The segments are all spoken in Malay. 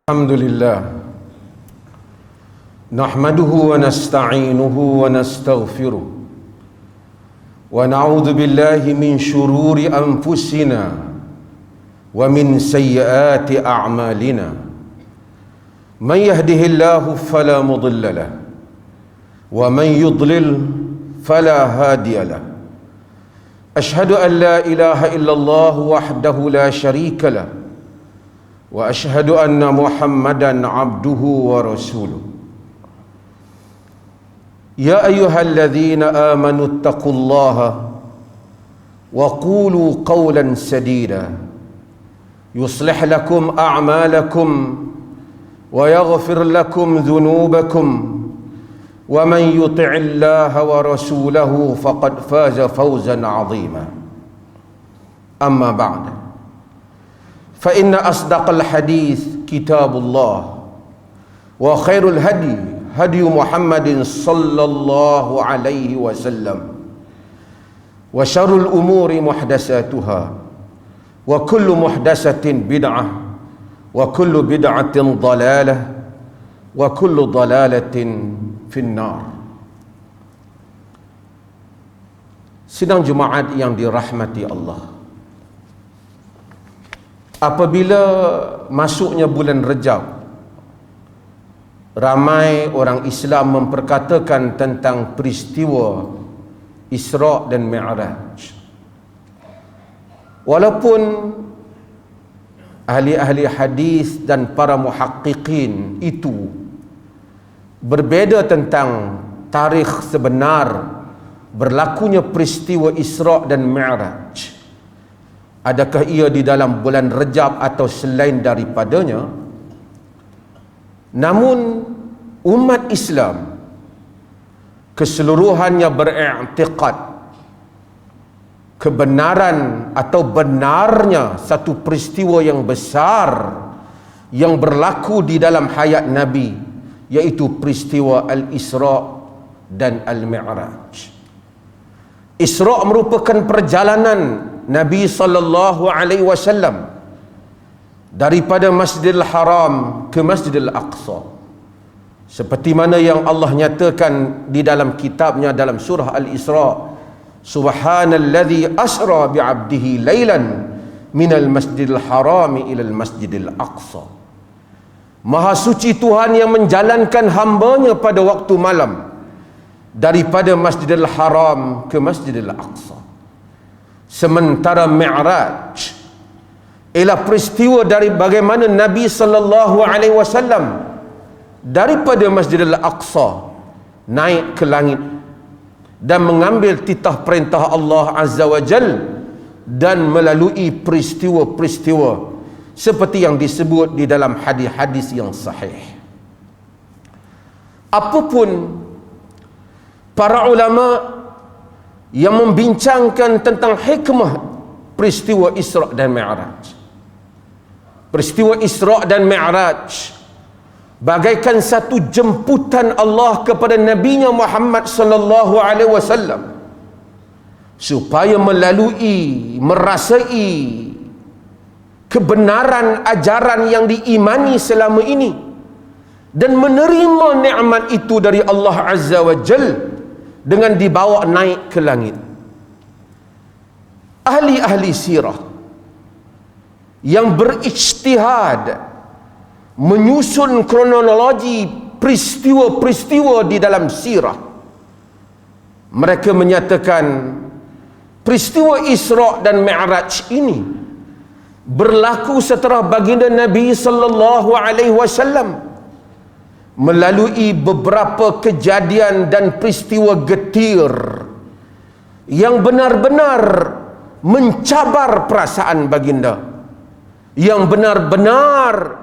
Alhamdulillah, nahmaduhu wa nasta'inuhu wa nastaghfiruh wa na'udzu billahi min shururi anfusina wa min sayyiati a'malina. Man yahdihillahu fala mudilla lahu wa man yudlil fala hadiya lahu. Ashhadu an la ilaha illallah wahdahu la syarika lahu wa ashhadu anna Muhammadan abduhu wa rasuluh. Ya ayyuhalladzina amanu ittaqullaha wa qulu qawlan sadida yuslih lakum a'malakum wa yaghfir lakum dhunubakum wa man yuti'illaha wa rasulahu faqad faza fawzan 'azima. Amma ba'd. Fa inna asdaqal hadis kitabullah wa khairul hadi hadi Muhammadin sallallahu alaihi wasallam wa syarrul umuri muhdatsatuha wa kullu muhdatsatin bid'ah wa kullu bid'atin dhalalah wa kullu dhalalatin finnar. Sidang Jumaat yang dirahmati Allah, apabila masuknya bulan Rajab, ramai orang Islam memperkatakan tentang peristiwa Isra' dan Mi'raj. Walaupun ahli-ahli hadis dan para muhaqqiqin itu berbeza tentang tarikh sebenar berlakunya peristiwa Isra' dan Mi'raj, adakah ia di dalam bulan Rajab atau selain daripadanya, namun umat Islam keseluruhannya beriktikad kebenaran atau benarnya satu peristiwa yang besar yang berlaku di dalam hayat Nabi, yaitu peristiwa Al-Isra' dan Al-Mi'raj. Isra' merupakan perjalanan Nabi sallallahu alaihi wasallam daripada Masjidil Haram ke Masjidil Aqsa, seperti mana yang Allah nyatakan di dalam kitabnya dalam surah Al-Isra', subhanalladzi asra bi'abdihi lailan minal Masjidil Harami ilal Masjidil Aqsa. Maha suci Tuhan yang menjalankan hambanya pada waktu malam daripada Masjidil Haram ke Masjidil Aqsa. Sementara Mi'raj ialah peristiwa dari bagaimana Nabi sallallahu alaihi wasallam daripada Masjidil Aqsa naik ke langit dan mengambil titah perintah Allah Azza wa Jal dan melalui peristiwa-peristiwa seperti yang disebut di dalam hadis-hadis yang sahih. Apapun para ulama yang membincangkan tentang hikmah peristiwa Isra' dan Mi'raj, peristiwa Isra' dan Mi'raj bagaikan satu jemputan Allah kepada Nabi-Nya Muhammad sallallahu alaihi wasallam supaya melalui, merasai kebenaran ajaran yang diimani selama ini dan menerima nikmat itu dari Allah Azza wa Jal dengan dibawa naik ke langit. Ahli-ahli sirah yang berijtihad menyusun kronologi peristiwa-peristiwa di dalam sirah, mereka menyatakan peristiwa Isra' dan Mi'raj ini berlaku setelah baginda Nabi sallallahu alaihi wasallam melalui beberapa kejadian dan peristiwa getir yang benar-benar mencabar perasaan baginda, yang benar-benar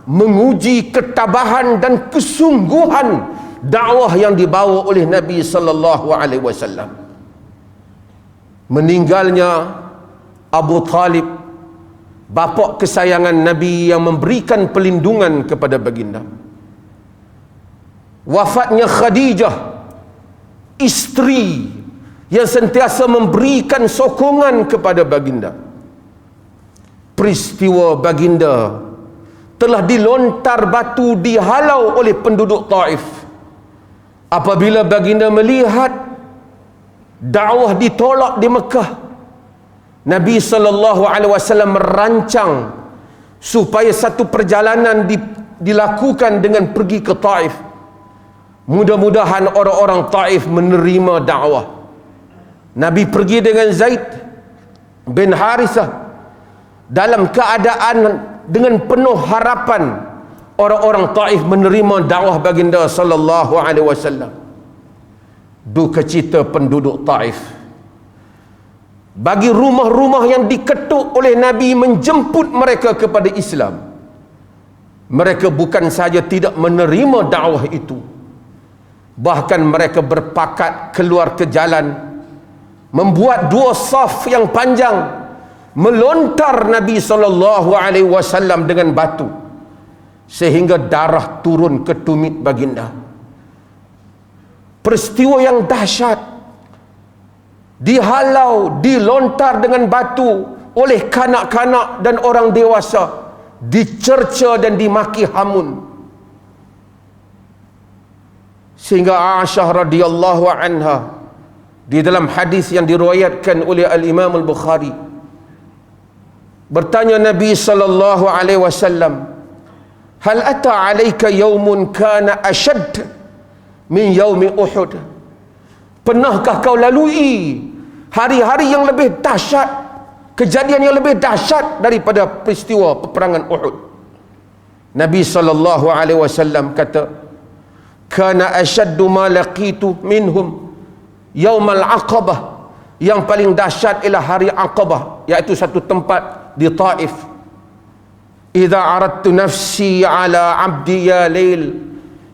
menguji ketabahan dan kesungguhan dakwah yang dibawa oleh Nabi sallallahu alaihi wasallam. Meninggalnya Abu Talib, bapa kesayangan Nabi yang memberikan pelindungan kepada baginda. Wafatnya Khadijah, isteri yang sentiasa memberikan sokongan kepada baginda. Peristiwa baginda telah dilontar batu, dihalau oleh penduduk Taif. Apabila baginda melihat dakwah ditolak di Mekah, Nabi SAW merancang supaya satu perjalanan dilakukan dengan pergi ke Taif. Mudah-mudahan orang-orang Taif menerima dakwah. Nabi pergi dengan Zaid bin Harithah dalam keadaan dengan penuh harapan orang-orang Taif menerima dakwah baginda sallallahu alaihi wasallam. Duka cita penduduk Taif, bagi rumah-rumah yang diketuk oleh Nabi menjemput mereka kepada Islam, mereka bukan saja tidak menerima dakwah itu, bahkan mereka berpakat keluar ke jalan, membuat dua saf yang panjang, melontar Nabi SAW dengan batu sehingga darah turun ke tumit baginda. Peristiwa yang dahsyat, dihalau, dilontar dengan batu oleh kanak-kanak dan orang dewasa, dicerca dan dimaki hamun, sehingga Aisyah radhiyallahu anha di dalam hadis yang diriwayatkan oleh Al-Imam Al-Bukhari bertanya Nabi sallallahu alaihi wasallam, hal ata alayka yaumun kana ashad min yaumi Uhud? Pernahkah kau lalui hari-hari yang lebih dahsyat, kejadian yang lebih dahsyat daripada peristiwa peperangan Uhud? Nabi sallallahu alaihi wasallam kata, kana ashaddu ma laqitu minhum yaumal aqabah. Yang paling dahsyat ialah hari Aqabah, iaitu satu tempat di Taif. Idza aradtu nafsi ala abdi ya Lail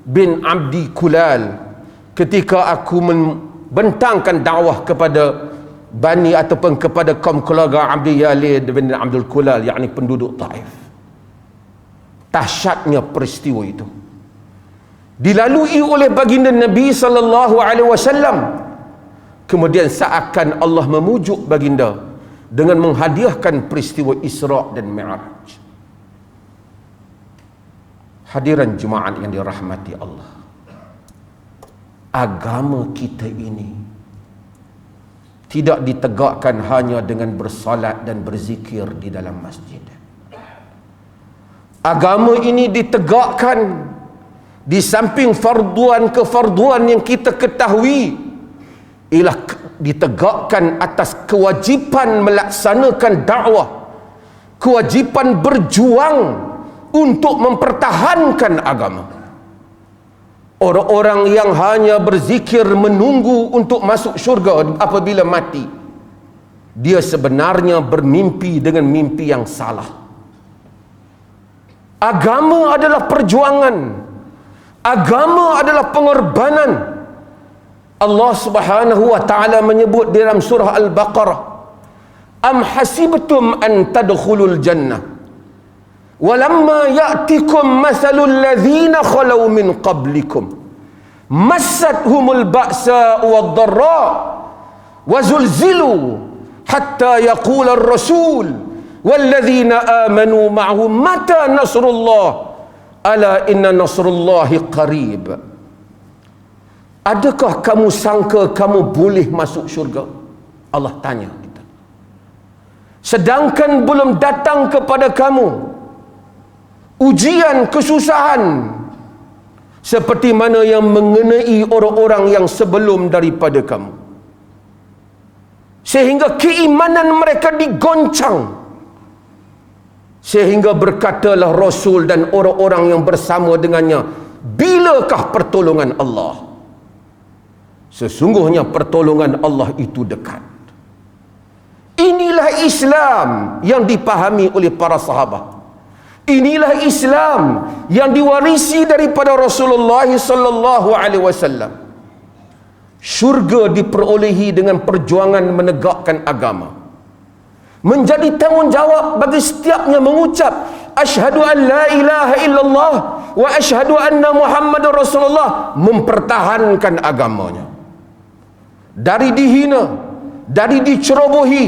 bin Abdi Kulal, ketika aku membentangkan dakwah kepada Bani ataupun kepada kaum keluarga Abdi Yalid bin Abdul Kulal, yakni penduduk Taif. Dahsyatnya peristiwa itu dilalui oleh baginda Nabi sallallahu alaihi wasallam. Kemudian seakan Allah memujuk baginda dengan menghadiahkan peristiwa Isra' dan Mi'raj. Hadiran jemaat yang dirahmati Allah, agama kita ini tidak ditegakkan hanya dengan bersalat dan berzikir di dalam masjid. Agama ini ditegakkan di samping farduan-kefarduan yang kita ketahui, ialah ditegakkan atas kewajipan melaksanakan dakwah, kewajipan berjuang untuk mempertahankan agama. Orang-orang yang hanya berzikir menunggu untuk masuk syurga apabila mati, dia sebenarnya bermimpi dengan mimpi yang salah. Agama adalah perjuangan, agama adalah pengorbanan. Allah Subhanahu wa taala menyebut di dalam surah Al-Baqarah, am hasibtum an tadkhulul jannah walamma ya'tikum mathalul ladzina khalau min qablikum massathumul ba'sa wad-dharra wa zulzilu hatta yaqula ar-rasul walladzina amanu ma'ahu mata nasrullah ala inna nasrullahi qarib. Adakah kamu sangka kamu boleh masuk syurga? Allah tanya kita. Sedangkan belum datang kepada kamu ujian, kesusahan seperti mana yang mengenai orang-orang yang sebelum daripada kamu, sehingga keimanan mereka digoncang, sehingga berkatalah Rasul dan orang-orang yang bersama dengannya, bilakah pertolongan Allah? Sesungguhnya pertolongan Allah itu dekat. Inilah Islam yang dipahami oleh para sahabat. Inilah Islam yang diwarisi daripada Rasulullah sallallahu alaihi wasallam. Syurga diperolehi dengan perjuangan menegakkan agama. Menjadi tanggungjawab bagi setiapnya mengucap asyhadu an la ilaha illallah wa asyhadu anna Muhammadar Rasulullah, mempertahankan agamanya. Dari dihina, dari dicerobohi,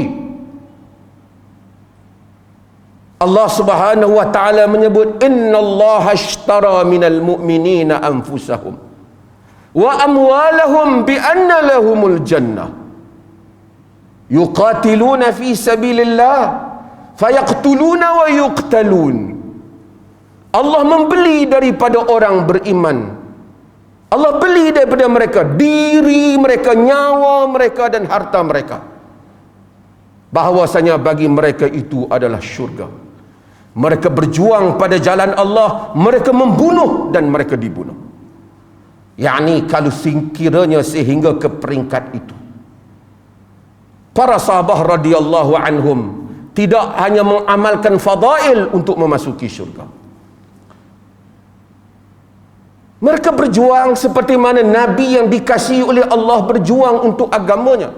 Allah Subhanahu wa taala menyebut, innallaha ashtara minal mu'minina anfusahum wa amwalahum bi anna lahumul jannah yuqatiluna fi sabilillah fayaqtuluna wa yuqtalun. Allah membeli daripada orang beriman, Allah beli daripada mereka diri mereka, nyawa mereka dan harta mereka, bahawasanya bagi mereka itu adalah syurga. Mereka berjuang pada jalan Allah, mereka membunuh dan mereka dibunuh. Yakni kalau sekiranya sehingga ke peringkat itu, para sahabat radhiyallahu anhum tidak hanya mengamalkan fadail untuk memasuki syurga, mereka berjuang seperti mana Nabi yang dikasihi oleh Allah berjuang untuk agamanya.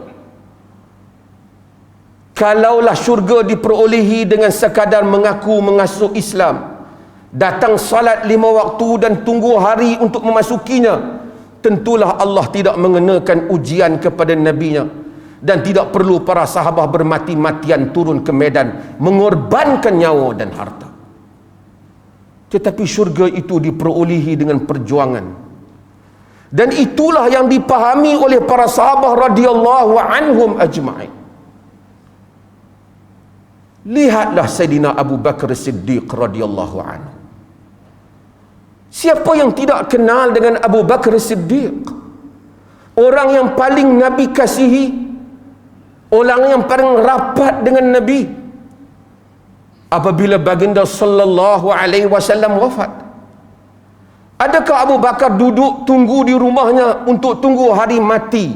Kalaulah syurga diperolehi dengan sekadar mengaku mengasuh Islam, datang salat 5 waktu dan tunggu hari untuk memasukinya, tentulah Allah tidak mengenakan ujian kepada Nabi-Nya, dan tidak perlu para sahabat bermati-matian turun ke medan mengorbankan nyawa dan harta. Tetapi syurga itu diperolehi dengan perjuangan, dan itulah yang dipahami oleh para sahabat radhiyallahu anhum ajma'in. Lihatlah Sayyidina Abu Bakar Siddiq radhiyallahu anhu. Siapa yang tidak kenal dengan Abu Bakar Siddiq? Orang yang paling Nabi kasihi, orang yang paling rapat dengan Nabi. Apabila baginda sallallahu alaihi wasallam wafat, adakah Abu Bakar duduk tunggu di rumahnya untuk tunggu hari mati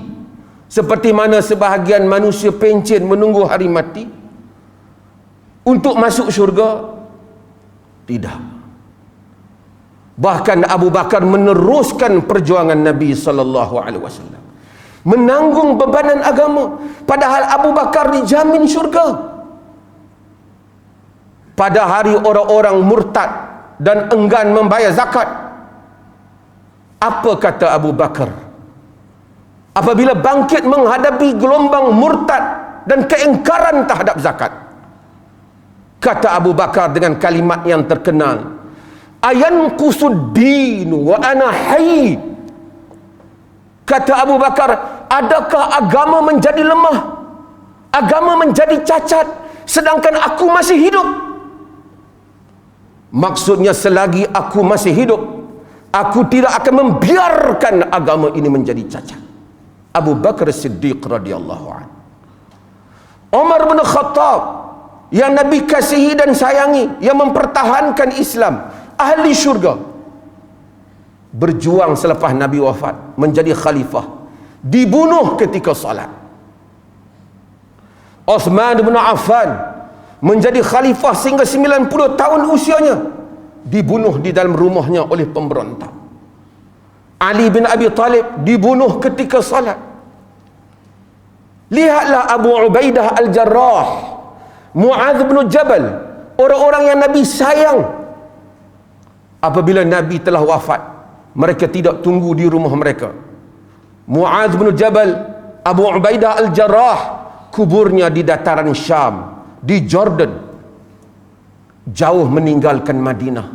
seperti mana sebahagian manusia pencen menunggu hari mati untuk masuk syurga? Tidak. Bahkan Abu Bakar meneruskan perjuangan Nabi sallallahu alaihi wasallam, menanggung bebanan agama, padahal Abu Bakar dijamin syurga. Pada hari orang-orang murtad dan enggan membayar zakat, apa kata Abu Bakar apabila bangkit menghadapi gelombang murtad dan keingkaran terhadap zakat? Kata Abu Bakar dengan kalimat yang terkenal, ayanqusuddinu wa ana hayy. Kata Abu Bakar, adakah agama menjadi lemah, agama menjadi cacat sedangkan aku masih hidup? Maksudnya selagi aku masih hidup, aku tidak akan membiarkan agama ini menjadi cacat. Abu Bakar Siddiq radhiyallahu anhu. Umar bin Khattab yang Nabi kasihi dan sayangi, yang mempertahankan Islam, ahli syurga, berjuang selepas Nabi wafat menjadi khalifah, dibunuh ketika salat. Uthman bin Affan menjadi khalifah sehingga 90 tahun usianya, dibunuh di dalam rumahnya oleh pemberontak. Ali bin Abi Talib dibunuh ketika salat. Lihatlah Abu Ubaidah Al-Jarrah, Mu'adz bin Jabal, orang-orang yang Nabi sayang. Apabila Nabi telah wafat, mereka tidak tunggu di rumah mereka. Mu'adz bin Jabal, Abu Ubaidah Al-Jarrah, kuburnya di dataran Syam, di Jordan, jauh meninggalkan Madinah,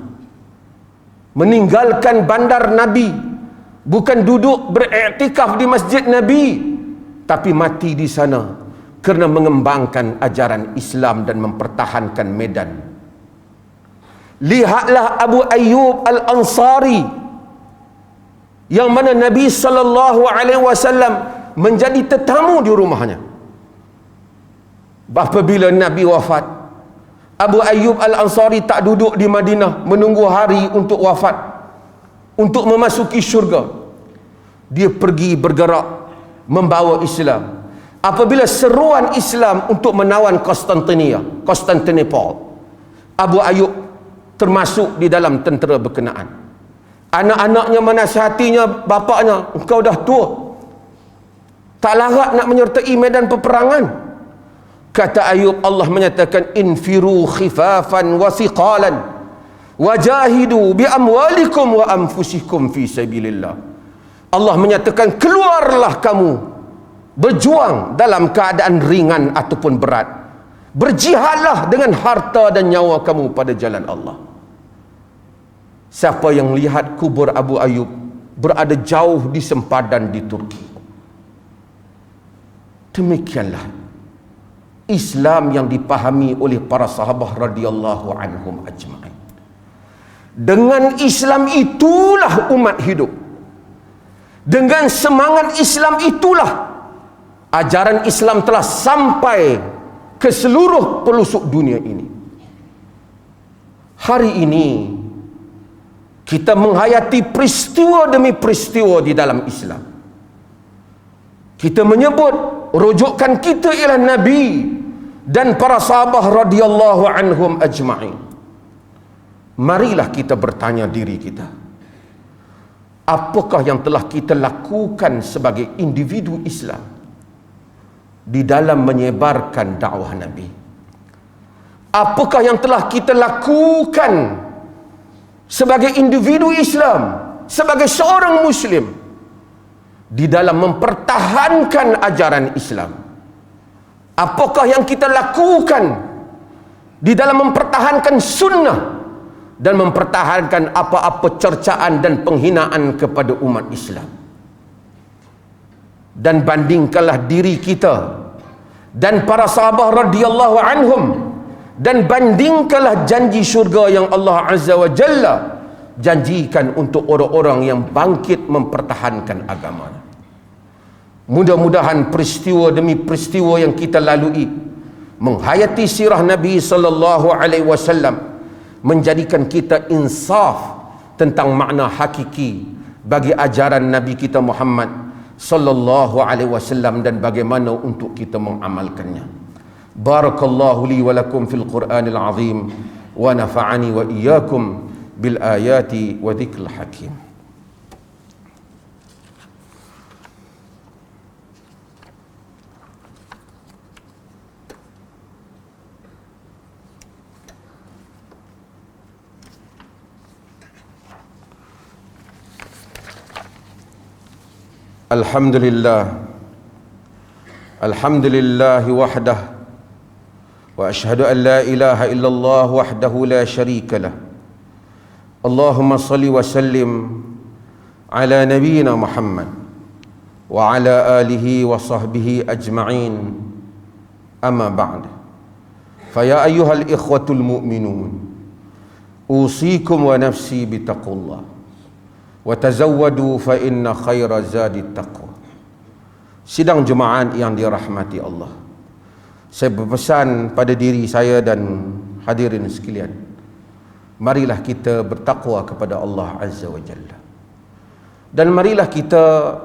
meninggalkan bandar Nabi, bukan duduk beriktikaf di masjid Nabi, tapi mati di sana kerana mengembangkan ajaran Islam dan mempertahankan medan. Lihatlah Abu Ayyub Al-Ansari, yang mana Nabi sallallahu alaihi wasallam menjadi tetamu di rumahnya. Apabila Nabi wafat, Abu Ayyub Al-Ansari tak duduk di Madinah menunggu hari untuk wafat, untuk memasuki syurga. Dia pergi bergerak membawa Islam. Apabila seruan Islam untuk menawan Konstantinopel, Abu Ayyub termasuk di dalam tentera berkenaan. Anak-anaknya menasihatinya, bapaknya, engkau dah tua, tak larat nak menyertai medan peperangan. Kata Ayub, Allah menyatakan, infiru khifafan wa thiqalan wajahidu bi amwalikum wa anfusikum fi sabilillah. Allah menyatakan, keluarlah kamu berjuang dalam keadaan ringan ataupun berat, Berjihadlah dengan harta dan nyawa kamu pada jalan Allah. Siapa yang lihat kubur Abu Ayyub berada jauh di sempadan di Turki. Demikianlah Islam yang dipahami oleh para sahabat radhiyallahu anhum ajma'in. Dengan Islam itulah umat hidup. Dengan semangat Islam itulah ajaran Islam telah sampai ke seluruh pelosok dunia ini. Hari ini kita menghayati peristiwa demi peristiwa di dalam Islam. Kita menyebut rujukan kita ialah Nabi dan para sahabat radhiyallahu anhum ajma'in. Marilah kita bertanya diri kita, apakah yang telah kita lakukan sebagai individu Islam di dalam menyebarkan dakwah Nabi? Apakah yang telah kita lakukan sebagai individu Islam, sebagai seorang Muslim di dalam mempertahankan ajaran Islam? Apakah yang kita lakukan di dalam mempertahankan sunnah dan mempertahankan apa-apa cercaan dan penghinaan kepada umat Islam? Dan bandingkanlah diri kita dan para sahabat radhiyallahu anhum, dan bandingkanlah janji syurga yang Allah Azza wa Jalla janjikan untuk orang-orang yang bangkit mempertahankan agama. Mudah-mudahan peristiwa demi peristiwa yang kita lalui menghayati sirah Nabi sallallahu alaihi wasallam menjadikan kita insaf tentang makna hakiki bagi ajaran Nabi kita Muhammad sallallahu alaihi wasallam dan bagaimana untuk kita mengamalkannya. Barakallahu li wa lakum fil Qur'anil azim wa nafa'ani wa iyyakum bil ayati wa dzikril hakim. Alhamdulillah, alhamdulillahi wahdah, wa ashhadu an la ilaha illallah wahdahu la syarika lah. Allahumma salli wa sallim ala nabiyyina Muhammad wa ala alihi wa sahbihi ajma'in. Amma ba'd. Fa ya ayyuhal ikhwatul mu'minun, usikum wa nafsi bitaqullah wa tazawwadu fa inna khaira zadi taqwa. Sidang jemaat yang dirahmati Allah, saya berpesan pada diri saya dan hadirin sekalian, marilah kita bertakwa kepada Allah Azza wa Jalla, dan marilah kita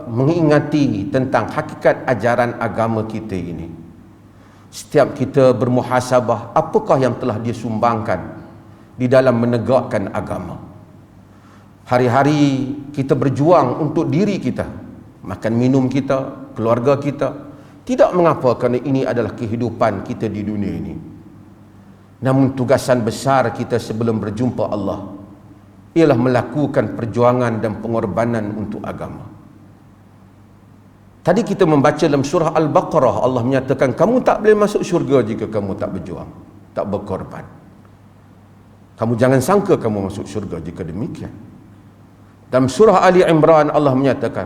mengingati tentang hakikat ajaran agama kita ini. Setiap kita bermuhasabah, apakah yang telah dia sumbangkan di dalam menegakkan agama. Hari-hari kita berjuang untuk diri kita, makan minum kita, keluarga kita. Tidak mengapa, kerana ini adalah kehidupan kita di dunia ini. Namun tugasan besar kita sebelum berjumpa Allah ialah melakukan perjuangan dan pengorbanan untuk agama. Tadi kita membaca dalam surah Al-Baqarah, Allah menyatakan kamu tak boleh masuk syurga jika kamu tak berjuang, tak berkorban. Kamu jangan sangka kamu masuk syurga jika demikian. Dalam surah Ali Imran Allah menyatakan,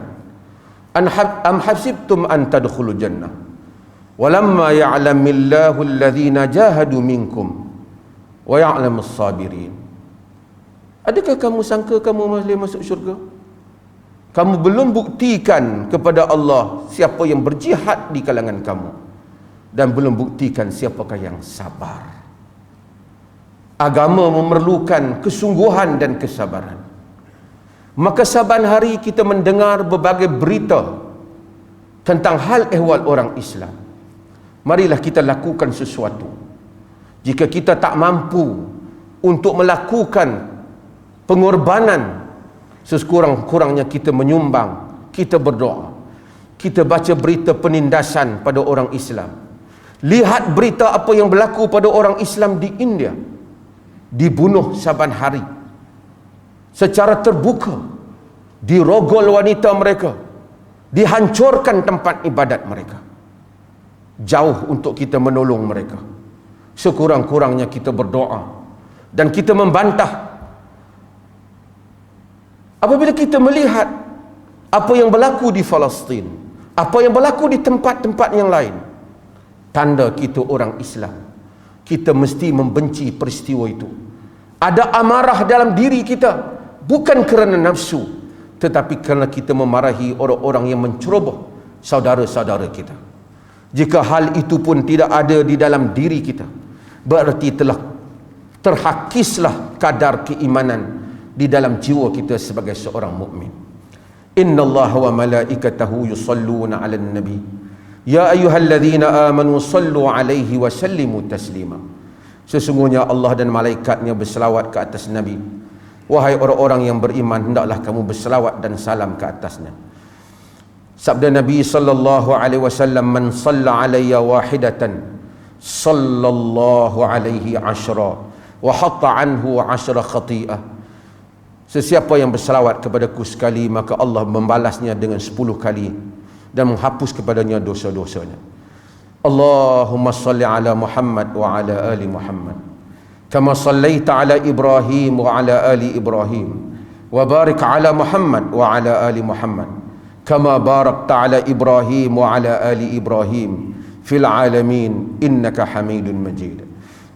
am hasibtum an tadkhulul jannah walamma ya'lamillahu alladhina jahadu minkum wa ya'lamus sabirin. Adakah kamu sangka kamu boleh masuk syurga? Kamu belum buktikan kepada Allah siapa yang berjihad di kalangan kamu, dan belum buktikan siapakah yang sabar. Agama memerlukan kesungguhan dan kesabaran. Maka saban hari kita mendengar berbagai berita tentang hal ehwal orang Islam. Marilah kita lakukan sesuatu. Jika kita tak mampu untuk melakukan pengorbanan, sekurang-kurangnya kita menyumbang, kita berdoa, kita baca berita penindasan pada orang Islam. Lihat berita apa yang berlaku pada orang Islam di India. Dibunuh saban hari secara terbuka, dirogol wanita mereka, dihancurkan tempat ibadat mereka. Jauh untuk kita menolong mereka. Sekurang-kurangnya kita berdoa dan kita membantah apabila kita melihat apa yang berlaku di Palestin, apa yang berlaku di tempat-tempat yang lain. Tanda kita orang Islam. Kita mesti membenci peristiwa itu. Ada amarah dalam diri kita, bukan kerana nafsu, tetapi kerana kita memarahi orang-orang yang menceroboh saudara-saudara kita. Jika hal itu pun tidak ada di dalam diri kita, berarti telah terhakislah kadar keimanan di dalam jiwa kita sebagai seorang mukmin. Innallaha wa malaikatahu yusalluna 'alan nabi ya ayyuhalladzina amanu sallu 'alaihi wa sallimu taslima. Sesungguhnya Allah dan malaikatnya berselawat ke atas Nabi. Wahai orang-orang yang beriman, hendaklah kamu berselawat dan salam ke atasnya. Sabda Nabi sallallahu alaihi wasallam, man shalla alayya wahidatan sallallahu alaihi ashra wa hatta anhu ashra khati'ah. Sesiapa yang berselawat kepadaku sekali, maka Allah membalasnya dengan 10 kali dan menghapus kepadanya dosa-dosanya. Allahumma salli ala Muhammad wa ala ali Muhammad kama sallaita ala Ibrahim wa ala ali Ibrahim wa barik ala Muhammad wa ala ali Muhammad kama barakta ala Ibrahim wa ala ali Ibrahim fil alamin innaka Hamidun Majid.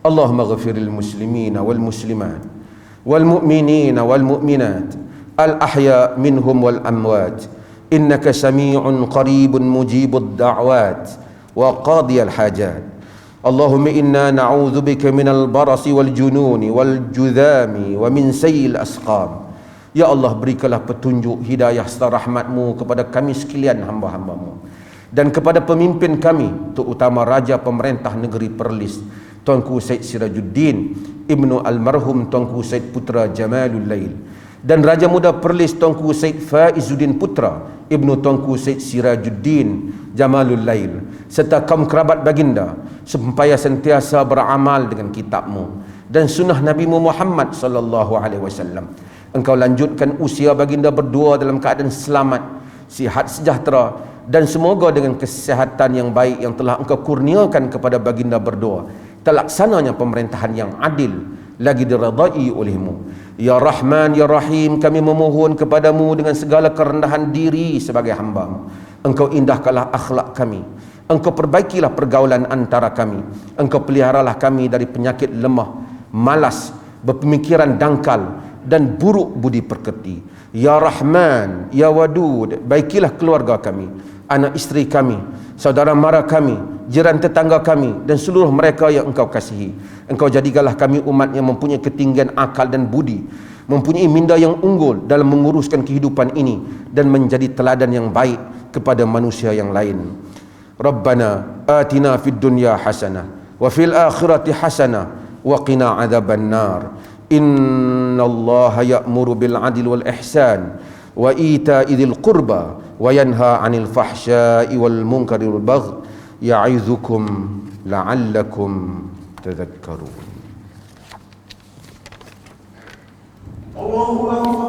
Allahumma ghafiril muslimina wal muslimat wal mu'minina wal mu'minat al ahya minhum wal amwat innaka sami'un qaribun mujibud da'wat wa qadiyal hajat. Allahumma inna na'udzu bika minal barasi wal jununi wal judhami wa min sayil asqam. Ya Allah, berikanlah petunjuk hidayah serta rahmat-Mu kepada kami sekalian hamba-hamba-Mu dan kepada pemimpin kami, terutama Raja Pemerintah Negeri Perlis Tuanku Syed Sirajuddin Ibnu Almarhum Tuanku Syed Putra Jamalul Lail, dan Raja Muda Perlis Tuanku Syed Faizuddin Putra Ibnu Tuanku Syed Sirajuddin Jamalul Lail, serta kaum kerabat baginda, supaya sentiasa beramal dengan kitab-Mu dan sunnah Nabi Muhammad sallallahu alaihi wasallam. Engkau lanjutkan usia baginda berdua dalam keadaan selamat, sihat sejahtera, dan semoga dengan kesihatan yang baik yang telah Engkau kurniakan kepada baginda berdua, terlaksananya pemerintahan yang adil lagi diridai oleh-Mu. Ya Rahman, Ya Rahim, kami memohon kepadamu dengan segala kerendahan diri sebagai hamba-Mu. Engkau indahkanlah akhlak kami, Engkau perbaikilah pergaulan antara kami, Engkau peliharalah kami dari penyakit lemah, malas, berpemikiran dangkal, dan buruk budi pekerti. Ya Rahman, Ya Wadud, baikilah keluarga kami, anak isteri kami, saudara mara kami, jiran tetangga kami, dan seluruh mereka yang Engkau kasihi. Engkau jadikanlah kami umat yang mempunyai ketinggian akal dan budi, mempunyai minda yang unggul dalam menguruskan kehidupan ini, dan menjadi teladan yang baik kepada manusia yang lain. Rabbana atina fid dunya hasanah wa fil akhirati hasanah wa qina adzaban nar. Innallaha ya'muru bil 'adli wal ihsan wa ita'i dzil qurba wa yanha 'anil fahsya'i wal munkari wal baghi ya'idzukum la'allakum tadhakkarun. Allahu akbar.